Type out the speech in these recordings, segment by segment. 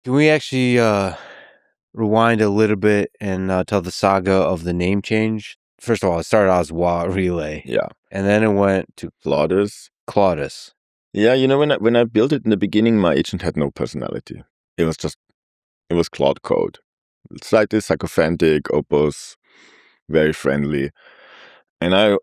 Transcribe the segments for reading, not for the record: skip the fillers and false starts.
Can we actually rewind a little bit and tell the saga of the name change? First of all, it started out as Relay. Yeah. And then it went to Clawdbot. Yeah, when I built it in the beginning, my agent had no personality. It was Claude code. Slightly sycophantic, opus, very friendly. And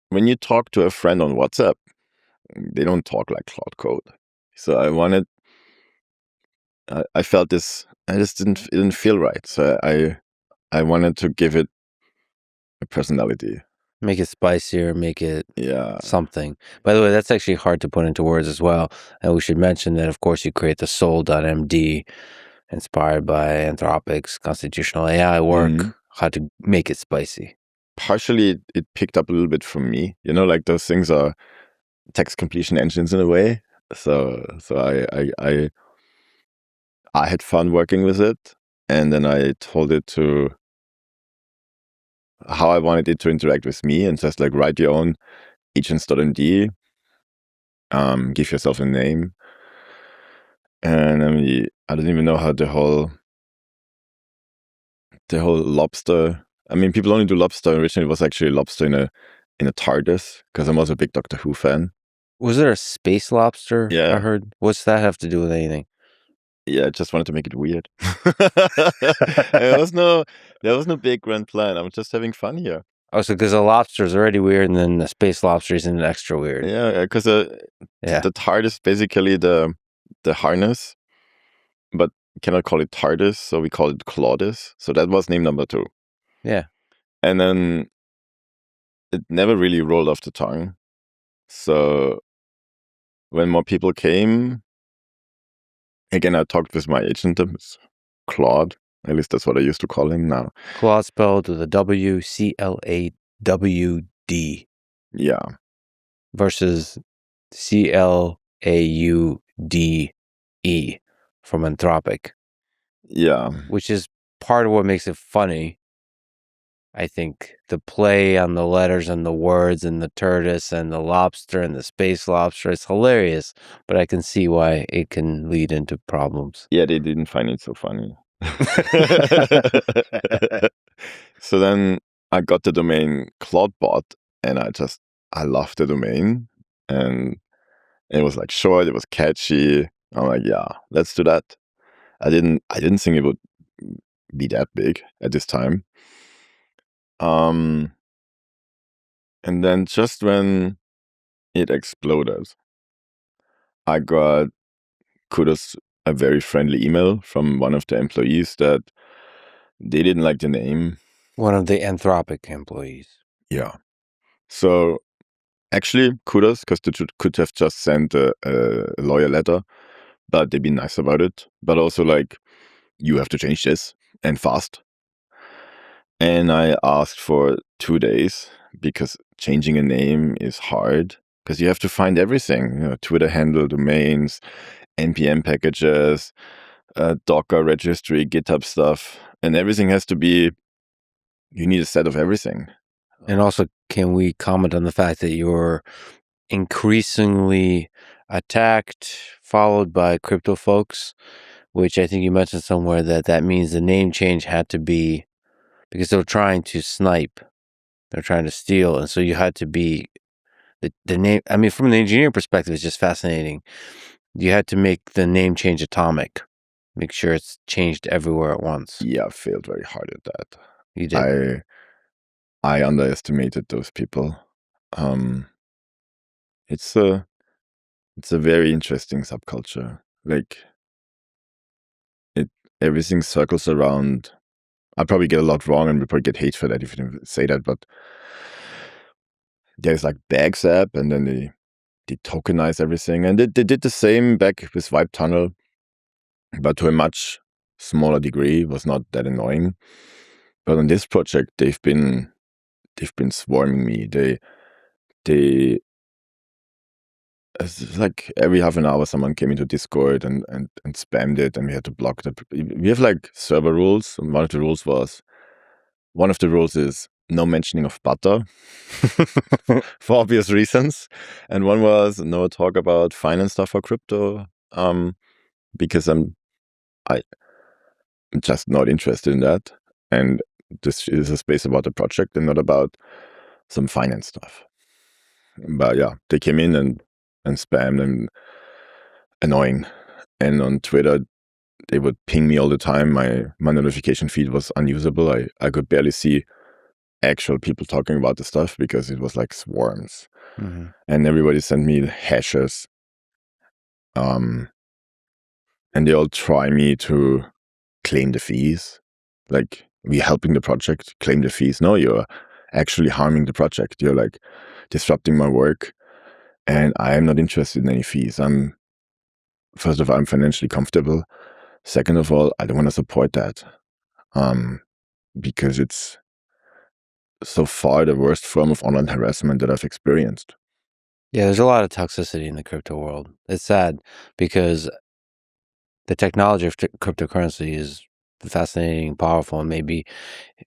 when you talk to a friend on WhatsApp, they don't talk like Claude code. So I felt this, it didn't feel right. So I wanted to give it a personality. Make it spicier, make it Yeah. something. By the way, that's actually hard to put into words as well. And we should mention that, of course, you create the soul.md inspired by Anthropic's constitutional AI work, how to make it spicy. Partially, it picked up a little bit from me. Like those things are text completion engines in a way. So I had fun working with it, and then I told it to how I wanted it to interact with me, and just like write your own agents.md, give yourself a name, and I don't even know how the whole lobster. I mean, people only do lobster. Originally, it was actually lobster in a TARDIS, because I'm also a big Doctor Who fan. Was there a space lobster? Yeah. I heard. What's that have to do with anything? Yeah, I just wanted to make it weird. There was no big grand plan. I'm just having fun here. Oh, so because a lobster is already weird, and then the space lobster is extra weird. Yeah, because the TARDIS is basically the harness, but cannot call it TARDIS, so we call it Clawdbot. So that was name number 2. Yeah. And then it never really rolled off the tongue. So when more people came, again, I talked with my agent, Claude. At least that's what I used to call him now. Claude spelled with a W, CLAWD. Yeah. Versus CLAUDE from Anthropic. Yeah. Which is part of what makes it funny. I think the play on the letters and the words and the tortoise and the lobster and the space lobster is hilarious, but I can see why it can lead into problems. Yeah, they didn't find it so funny. So then I got the domain Clawdbot, and I loved the domain, and it was like short, it was catchy. I'm like, yeah, let's do that. I didn't think it would be that big at this time. And then just when it exploded, I got a very friendly email from one of the employees that they didn't like the name. One of the Anthropic employees. Yeah. So actually, kudos, because they could have just sent a lawyer letter, but they've been nice about it. But also, like, you have to change this, and fast. And I asked for 2 days, because changing a name is hard, because you have to find everything, Twitter handle, domains, NPM packages, Docker registry, GitHub stuff, and everything has to be, you need a set of everything. And also, can we comment on the fact that you're increasingly attacked, followed by crypto folks, which I think you mentioned somewhere that means the name change had to be because they're trying to snipe, they're trying to steal, and so you had to be the name. I mean, from the engineering perspective, it's just fascinating. You had to make the name change atomic, make sure it's changed everywhere at once. Yeah, I failed very hard at that. You did. I underestimated those people. It's a very interesting subculture. Like, everything circles around. I probably get a lot wrong, and we probably get hate for that if you didn't say that. But there's like Bags app, and then they tokenize everything, and they did the same back with Vibe Tunnel, but to a much smaller degree. It was not that annoying. But on this project, they've been swarming me. It's like every half an hour someone came into Discord and spammed it, and we had to block that. We have like server rules, and one of the rules is no mentioning of butter for obvious reasons, and one was no talk about finance stuff for crypto, because I'm I'm just not interested in that. And this is a space about the project and not about some finance stuff. But yeah, they came in and spammed and annoying. And on Twitter, they would ping me all the time. My notification feed was unusable. I could barely see actual people talking about the stuff because it was like swarms. Mm-hmm. And everybody sent me hashes. And they all try me to claim the fees. Like, we're helping the project claim the fees. No, you're actually harming the project. You're like disrupting my work. And I am not interested in any fees. First of all, I'm financially comfortable. Second of all, I don't want to support that. Because it's so far the worst form of online harassment that I've experienced. Yeah, there's a lot of toxicity in the crypto world. It's sad because the technology of cryptocurrency is fascinating, powerful, and maybe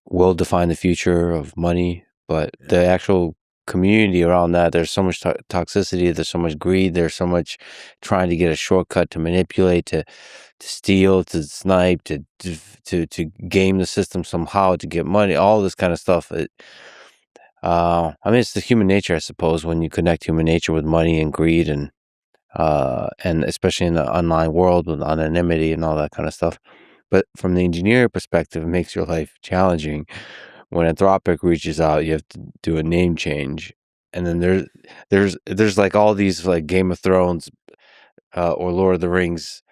will define the future of money. But the actual community around that, there's so much toxicity, there's so much greed, there's so much trying to get a shortcut to manipulate, to steal, to snipe, to game the system somehow to get money, all this kind of stuff. I mean, it's the human nature, I suppose, when you connect human nature with money and greed and especially in the online world with anonymity and all that kind of stuff. But from the engineer perspective, it makes your life challenging. When Anthropic reaches out, you have to do a name change, and then there's like all these like Game of Thrones or Lord of the Rings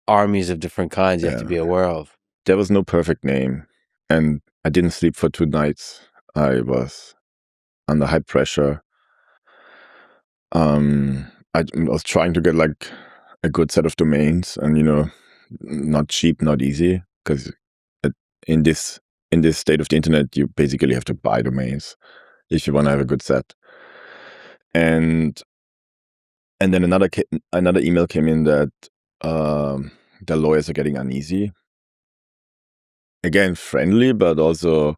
armies of different kinds you have to be aware of. There was no perfect name, and I didn't sleep for 2 nights. I was under high pressure. I was trying to get like a good set of domains, and not cheap, not easy, because in this state of the internet, you basically have to buy domains if you want to have a good set. And then another email came in that the lawyers are getting uneasy. Again, friendly, but also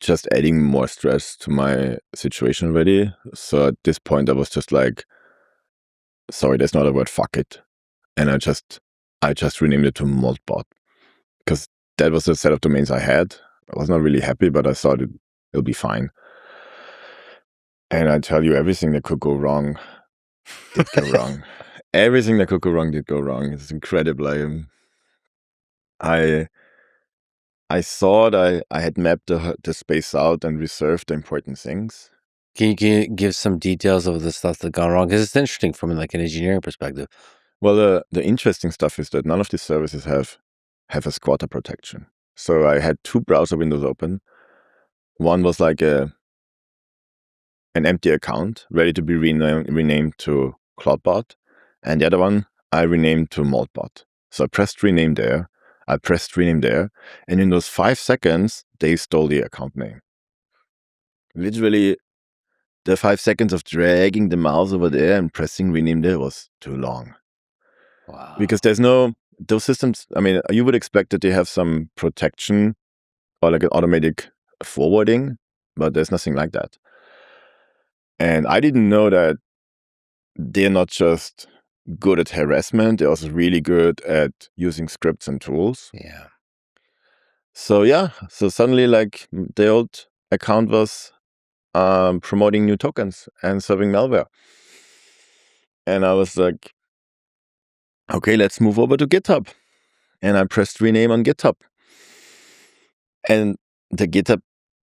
just adding more stress to my situation already. So at this point, I was just like, sorry, there's not a word, fuck it. And I just renamed it to Moltbot, because that was the set of domains I had. I was not really happy, but I thought it'll be fine. And I tell you, everything that could go wrong did go wrong. Everything that could go wrong did go wrong. It's incredible. I thought I had mapped the space out and reserved the important things. Can you give some details of the stuff that gone wrong? Because it's interesting from like an engineering perspective. Well, the interesting stuff is that none of these services have a squatter protection. So I had 2 browser windows open. One was like an empty account ready to be renamed to Clawdbot, and the other one I renamed to Moltbot. So I pressed rename there, I pressed rename there, and in those 5 seconds, they stole the account name. Literally, the 5 seconds of dragging the mouse over there and pressing rename there was too long. Wow. Because there's no, those systems, I mean, you would expect that they have some protection or like an automatic forwarding, but there's nothing like that. And I didn't know that they're not just good at harassment, they're also really good at using scripts and tools. Yeah. So yeah, so suddenly like the old account was promoting new tokens and serving malware. And I was like, okay, let's move over to GitHub. And I pressed rename on GitHub. And the GitHub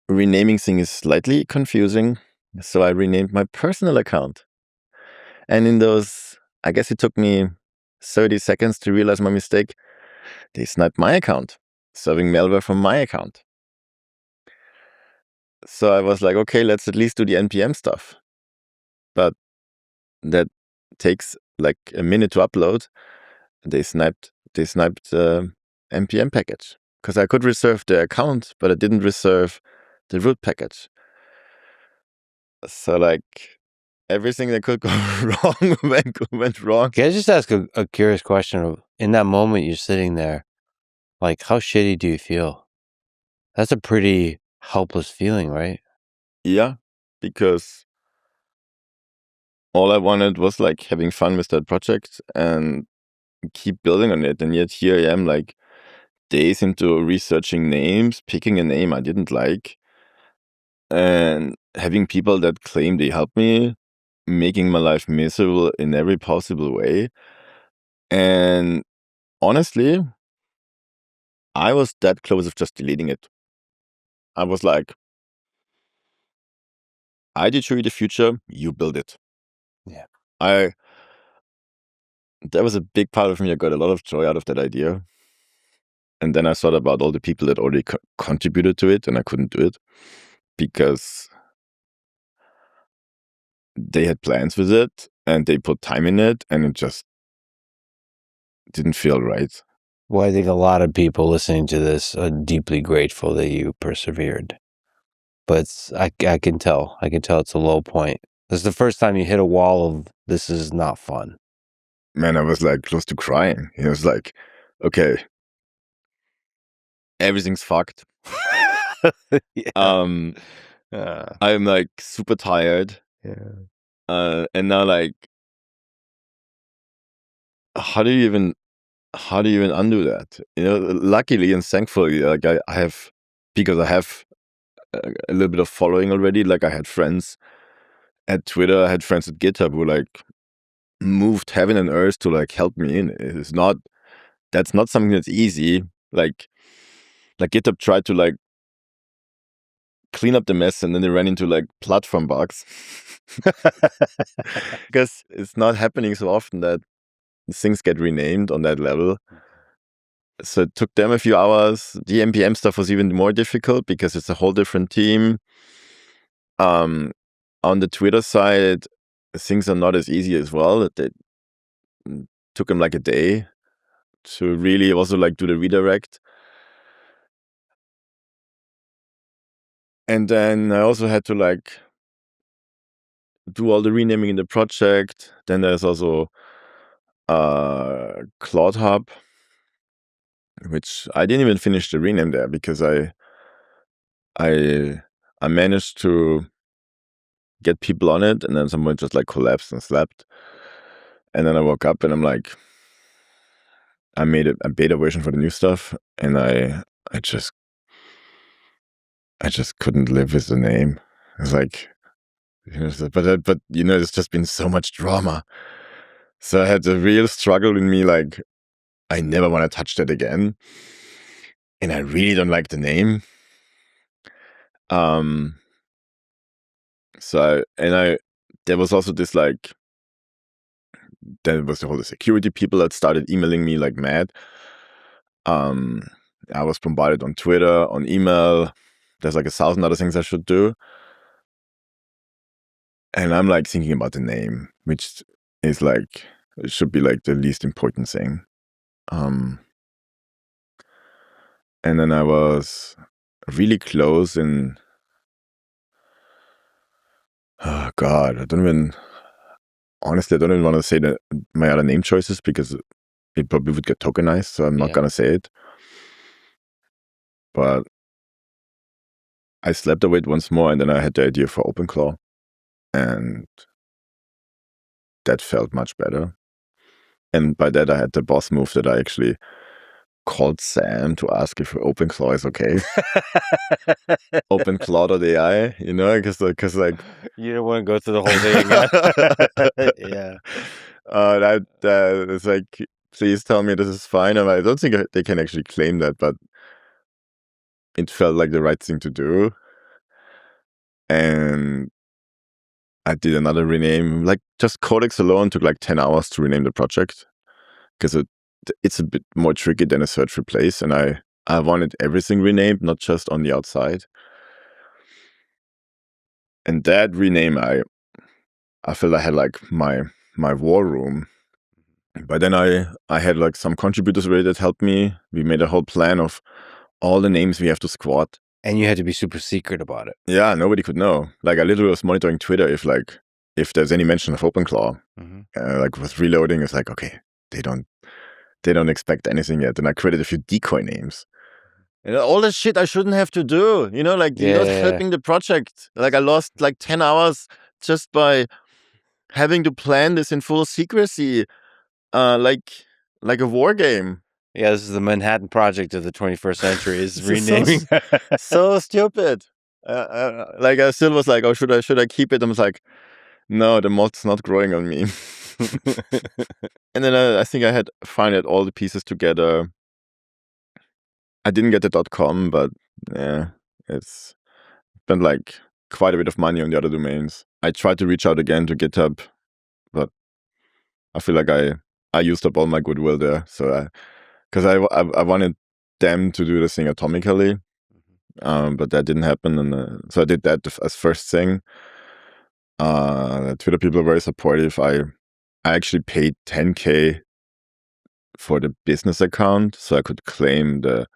renaming thing is slightly confusing. So I renamed my personal account. And in those, I guess it took me 30 seconds to realize my mistake. They sniped my account, serving malware from my account. So I was like, okay, let's at least do the NPM stuff. But that takes like a minute to upload. They sniped the NPM package, because I could reserve the account, but I didn't reserve the root package. So like everything that could go wrong went wrong. Can I just ask a curious question? In that moment you're sitting there, like how shitty do you feel? That's a pretty helpless feeling, right? Yeah, because all I wanted was like having fun with that project, and keep building on it. And yet here I am, like, days into researching names, picking a name I didn't like, and having people that claim they help me, making my life miserable in every possible way. And honestly, I was that close of just deleting it. I was like, I did show you the future, you build it. Yeah. That was a big part of me. I got a lot of joy out of that idea. And then I thought about all the people that already contributed to it, and I couldn't do it because they had plans with it and they put time in it, and it just didn't feel right. Well, I think a lot of people listening to this are deeply grateful that you persevered. But I can tell. I can tell it's a low point. This is the first time you hit a wall of this is not fun. Man, I was like close to crying. It was like, okay, everything's fucked. Yeah. I'm like super tired. Yeah. And now, like, how do you even undo that? You know, luckily and thankfully, like I have, because I have a little bit of following already. Like, I had friends at Twitter, I had friends at GitHub who like moved heaven and earth to like help me in. That's not something that's easy. Like GitHub tried to like clean up the mess, and then they ran into like platform bugs. Because it's not happening so often that things get renamed on that level. So it took them a few hours. The NPM stuff was even more difficult because it's a whole different team. On the Twitter side, things are not as easy as well. It took them like a day to really also like do the redirect. And then I also had to like do all the renaming in the project. Then there's also CloudHub, which I didn't even finish the rename there because I managed to get people on it, and then someone just like collapsed and slept. And then I woke up and I'm like, I made a beta version for the new stuff, and I just couldn't live with the name. It's like, you know, but you know, there's just been so much drama. So I had a real struggle in me, like, I never want to touch that again. And I really don't like the name. There was also this like, there was the whole security people that started emailing me like mad. I was bombarded on Twitter, on email. There's like 1,000 other things I should do. And I'm like thinking about the name, which is like, it should be like the least important thing. And then I was really close in, oh God, honestly, I don't even want to say my other name choices because it probably would get tokenized, so I'm not going to say it. But I slept on it once more, and then I had the idea for OpenClaw, and that felt much better. And by that, I had the boss move that I actually called Sam to ask if OpenClaw is okay. OpenClaw.ai, you know, because like you don't want to go through the whole thing again. Yeah. It's like, please tell me this is fine. And I don't think they can actually claim that, but it felt like the right thing to do. And I did another rename. Like, just Codex alone took like 10 hours to rename the project because it's a bit more tricky than a search replace, and I wanted everything renamed, not just on the outside. And that rename, I felt I had like my war room. But then I had like some contributors already that helped me. We made a whole plan of all the names we have to squat. And you had to be super secret about it. Yeah, nobody could know. Like, I literally was monitoring Twitter if there's any mention of OpenClaw. Like with reloading, it's like, okay, they don't expect anything yet. And I created a few decoy names. And all the shit I shouldn't have to do, you know, like not helping the project. Like, I lost like 10 hours just by having to plan this in full secrecy. Like, like a war game. Yeah, this is the Manhattan Project of the 21st century. Is This is so renaming. so stupid. Like I still was like, oh, should I keep it? I was like, no, the mod's not growing on me. And then I think I had finally all the pieces together. I didn't get the .com, but yeah, it's spent like quite a bit of money on the other domains. I tried to reach out again to GitHub, but I feel like I used up all my goodwill there. So because I wanted them to do the thing atomically, but that didn't happen, and so I did that as first thing. Twitter people were very supportive. I actually paid $10,000 for the business account, so I could claim the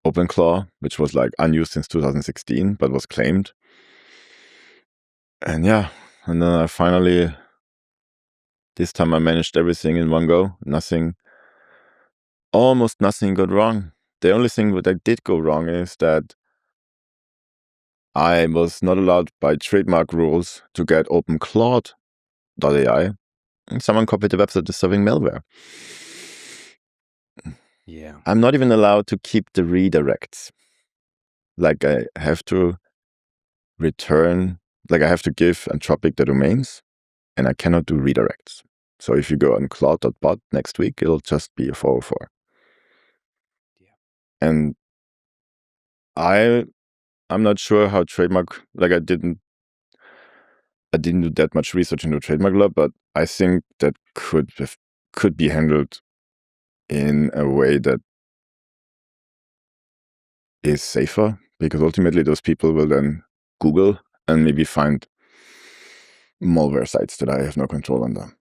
OpenClaw, which was like unused since 2016, but was claimed. And yeah, and then I finally, this time I managed everything in one go. Almost nothing got wrong. The only thing that did go wrong is that I was not allowed by trademark rules to get OpenClaw.ai, and someone copied the website serving malware. Yeah. I'm not even allowed to keep the redirects. Like I have to return, like I have to give Anthropic the domains, and I cannot do redirects. So if you go on Clawdbot next week, it'll just be a 404. Yeah. And I'm not sure how trademark, like I didn't do that much research into trademark law, but I think that could be handled in a way that is safer, because ultimately those people will then Google and maybe find malware sites that I have no control on them.